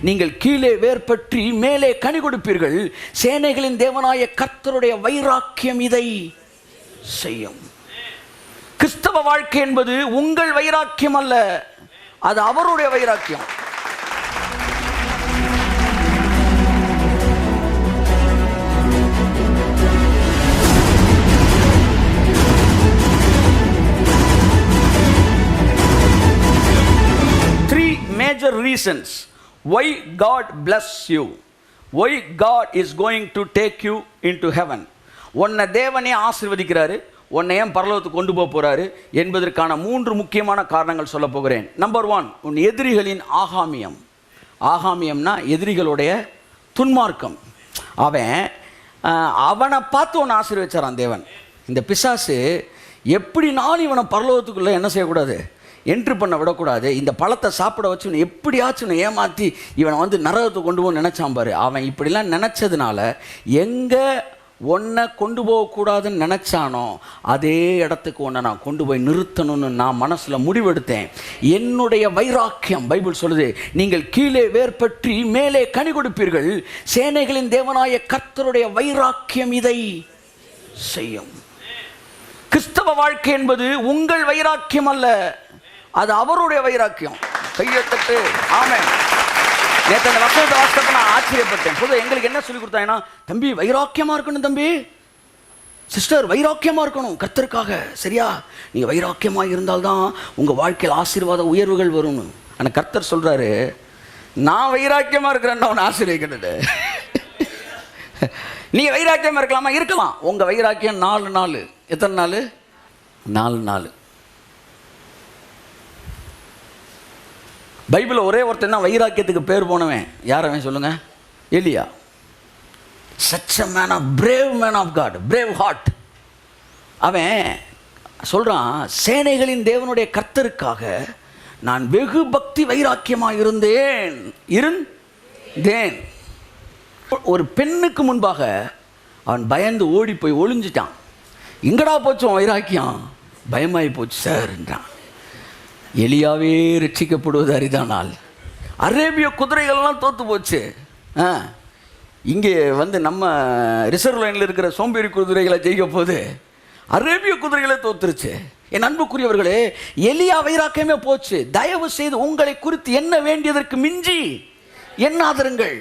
நீங்கள் கீழே வேர் பற்றி மேலே கனி கொடுப்பீர்கள். சேனைகளின் தேவனாய கர்த்தருடைய வைராக்கியம் இதை செய்யும். கிறிஸ்தவ வாழ்க்கை என்பது உங்கள் வைராக்கியம் அல்ல, அது அவருடைய வைராக்கியம். Major reasons why God bless you, why God is going to take you into heaven. உன்னை தேவனே ஆசீர்வதிக்கிறாரு, உன்னை ஏன் பரலோகத்துக்கு கொண்டு போக போறாரு என்பதற்கான 3 முக்கியமான காரணங்கள் சொல்ல போகிறேன். நம்பர் 1, உன் எதிரிகளின் ஆகாமியம். ஆகாமியம்னா எதிரிகளுடைய துன்மார்க்கம். அவனை பார்த்து உன்னை ஆசீர்வதிச்சாரான் தேவன். இந்த பிசாசு எப்படினாலும் இவனை பரலோகத்துக்குள்ள என்ன செய்யக்கூடாது, என்ட்ரு பண்ண விடக்கூடாது. இந்த பழத்தை சாப்பிட வச்சு எப்படியாச்சும் ஏமாற்றி இவனை வந்து நரகத்தை கொண்டு போக நினச்சான் பாரு. அவன் இப்படிலாம் நினச்சதுனால எங்கே ஒன்றை கொண்டு போகக்கூடாதுன்னு நினச்சானோ அதே இடத்துக்கு ஒன்றை நான் கொண்டு போய் நிறுத்தணும்னு நான் மனசில் முடிவெடுத்தேன். என்னுடைய வைராக்கியம், பைபிள் சொல்லுது, நீங்கள் கீழே வேர் பற்றி மேலே கனி கொடுப்பீர்கள். சேனைகளின் தேவனாய கர்த்தருடைய வைராக்கியம் இதை செய்யும். கிறிஸ்தவ வாழ்க்கை என்பது உங்கள் வைராக்கியம் அல்ல, அது அவருடைய வைராக்கியம். கையெழுத்து. ஆமென். நேற்று அந்த வசனத்தை வாசித்தப்ப நான் ஆச்சரியப்பட்டேன். பொதுவாக எங்களுக்கு என்ன சொல்லி கொடுத்தாங்கன்னா, தம்பி வைராக்கியமாக இருக்கணும், தம்பி சிஸ்டர் வைராக்கியமாக இருக்கணும் கர்த்தருக்காக, சரியா? நீங்கள் வைராக்கியமாக இருந்தால்தான் உங்கள் வாழ்க்கையில் ஆசீர்வாத உயர்வுகள் வரும்னு. ஆனால் கர்த்தர் சொல்கிறாரு, நான் வைராக்கியமாக இருக்கிறேன்னு அவனை ஆசீர்வதிக்கிறது. நீங்கள் வைராக்கியமாக இருக்கலாமா? இருக்கலாம். உங்கள் வைராக்கியம் 4 நாள். எத்தனை நாள்? 4 நாள். பைபிளில் ஒரே ஒருத்தன் தான் வைராக்கியத்துக்கு பேர் போனவன். யார் அவன் சொல்லுங்க? எலியா. such a man of brave man of God, brave heart. அவன் சொல்றான், சேனைகளின் தேவனுடைய கர்த்தருக்காக நான் வெகு பக்தி வைராக்கியமாக இருந்தேன். ஒரு பெண்ணுக்கு முன்பாக அவன் பயந்து ஓடி போய் ஒளிஞ்சிட்டான். எங்கடா போச்சு வைராக்கியம்? பயமாகி போச்சு சார் என்றான். எலியாவே ரட்சிக்கப்படுவது அரிதானால். அரேபிய குதிரைகள்லாம் தோற்று போச்சு. இங்கே வந்து நம்ம ரிசர்வ் லைனில் இருக்கிற சோம்பேறி குதிரைகளை ஜெயிக்க போது அரேபிய குதிரைகளே தோத்துருச்சு. என் அன்புக்குரியவர்களே, எலியா வைராக்கியமே போச்சு. தயவு செய்து உங்களை குறித்து என்ன வேண்டியதற்கு மிஞ்சி எண்ணாதிருங்கள்.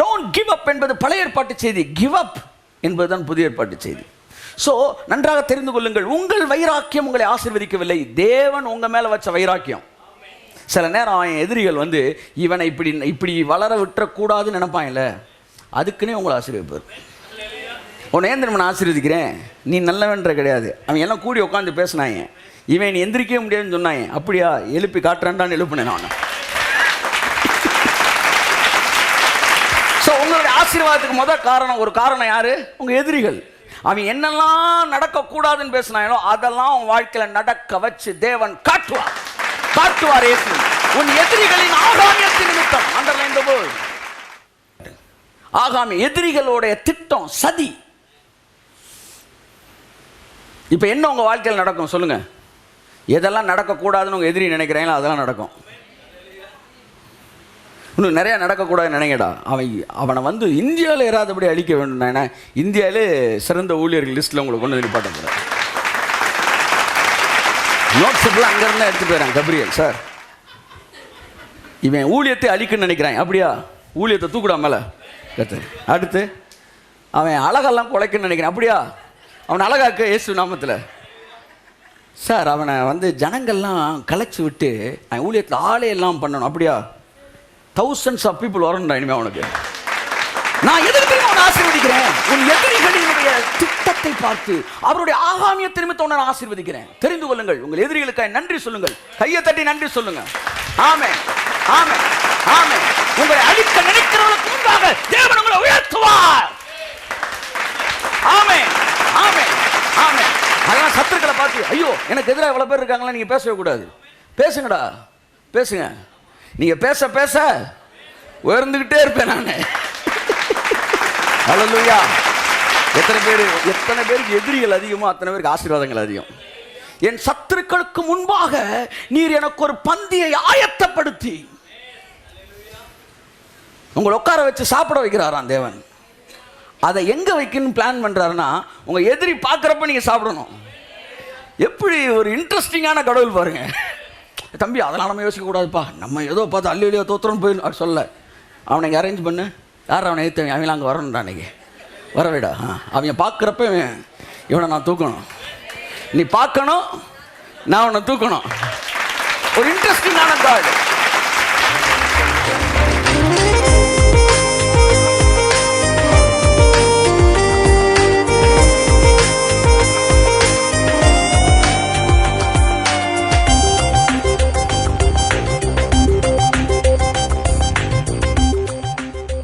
டோன்ட் கிவ் அப் என்பது பழைய ஏற்பாட்டு செய்தி, கிவ் அப் என்பதுதான் புதிய ஏற்பாட்டு செய்தி. ஸோ நன்றாக தெரிந்து கொள்ளுங்கள், உங்கள் வைராக்கியம் உங்களை ஆசீர்வதிக்கவில்லை, தேவன் உங்கள் மேலே வச்ச வைராக்கியம். சில நேரம் அவன் எதிரிகள் வந்து இவனை இப்படி வளர விட்டுறக்கூடாதுன்னு நினைப்பாங்கல்ல, அதுக்குன்னே உங்களை ஆசீர்வதிப்பார். உன்னை ஏன் தெரியுமா நான் ஆசீர்வதிக்கிறேன், நீ நல்லவன்ற கிடையாது. அவன் எல்லாம் கூடி உட்காந்து பேசினாங்க, இவன் நீ எந்திரிக்கவே முடியாதுன்னு சொன்னாங்க. அப்படியா? எழுப்பி காட்டுறான்டான்னு எழுப்புனேன் நான். ஸோ உங்களுடைய ஆசீர்வாதத்துக்கு ஒரு காரணம் யாரு? உங்கள் எதிரிகள். அவன் என்னெல்லாம் நடக்கக்கூடாதுன்னு பேசினாங்களோ அதெல்லாம் உன் வாழ்க்கையில் நடக்க வச்சு தேவன் காட்டுவார். இயேசு உன் எதிரிகளின் ஆகாமியத்தின் நிமித்தம். அண்டர்லைன் தி வேர்ட். ஆகாமி, எதிரிகளுடைய திட்டம், சதி. இப்போ என்ன உங்கள் வாழ்க்கையில் நடக்கும் சொல்லுங்க? எதெல்லாம் நடக்கக்கூடாதுன்னு உங்கள் எதிரி நினைக்கிறீங்களோ அதெல்லாம் நடக்கும். இன்னும் நிறையா நடக்கக்கூடாதுன்னு நினைங்கடா. அவனை வந்து இந்தியாவில் ஏறாதபடி அழிக்க வேண்டும். ஏன்னா இந்தியாவிலே சிறந்த ஊழியர்கள் லிஸ்ட்டில் உங்களுக்கு கொண்டு நிப்பாட்ட போகிறேன். நோட்ஸ் எல்லாம் அங்கேருந்து எடுத்துகிட்டு போயிடறான். கப்ரியல் சார், இவன் ஊழியத்தை அழிக்குன்னு நினைக்கிறான். அப்படியா? ஊழியத்தை தூக்குடா மேலே. அடுத்து அவன் அழகெல்லாம் குலைக்குன்னு நினைக்கிறான். அப்படியா? அவன் அழகாக்க இயேசு நாமத்தில். சார் அவனை வந்து ஜனங்கள்லாம் கலைச்சி விட்டு அவன் ஊழியத்தில் ஆளே எல்லாம் பண்ணணும். அப்படியா? thousands of people வரணும்டா இனிமே அவனுக்கு. நான் எதிர்த்து உன்னை ஆசீர்வதிக்கிறேன். உன் எதிரிகளினுடைய திட்டத்தை பார்த்து அவருடைய ஆகாமியத்தை நிமித்தம் உன்னை ஆசீர்வதிக்கிறேன். தெரிந்து கொள்ளுங்கள். உங்கள் எதிரிகளுக்காக நன்றி சொல்லுங்கள். கையை தட்டி நன்றி சொல்லுங்க. ஆமென், ஆமென், ஆமென். உங்களை அழிக்க நினைக்கிறவர்களுக்கு முன்பாக தேவன் உங்களை உயர்த்துவார். ஆமென், ஆமென், ஆமென். அதெல்லாம் சத்துருக்களை பார்த்து ஐயோ எனக்கு எதிராக இவ்வளவு பேர் இருக்காங்களா, நீங்க பேசவே கூடாது. பேசுங்கடா, பேசுங்க. நீங்க பேச பேச உயர்ந்துகிட்டே இருப்பேன் நான். ஹல்லேலூயா. எத்தனை பேருக்கு எதிரிகள் அதிகமோ அத்தனை பேருக்கு ஆசீர்வாதங்கள் அதிகம். என் சத்துருக்களுக்கு முன்பாக நீர் எனக்கு ஒரு பந்தியை ஆயத்தப்படுத்தி. உங்களை உட்கார வச்சு சாப்பிட வைக்கிறாராம் தேவன். அதை எங்கே வைக்கணும்னு பிளான் பண்ணுறாருன்னா, உங்கள் எதிரி பார்க்குறப்ப நீங்கள் சாப்பிடணும். எப்படி ஒரு இன்ட்ரெஸ்டிங்கான கடவுள் பாருங்க. தம்பி அதெல்லாம் நம்ம யோசிக்கக்கூடாதுப்பா, நம்ம ஏதோ பார்த்து அள்ளியோ தோத்துறோம் போய் அவர் சொல்ல, அவனை இங்கே அரேஞ்ச் பண்ணு, யார் அவனை ஏற்ற அவன் அங்கே வரணும்டா, அன்றைக்கி வரவேடா. அவங்க பார்க்குறப்ப இவனை நான் தூக்கணும், நீ பார்க்கணும், நான் அவனை தூக்கணும். ஒரு இன்ட்ரெஸ்டிங்கான காடு.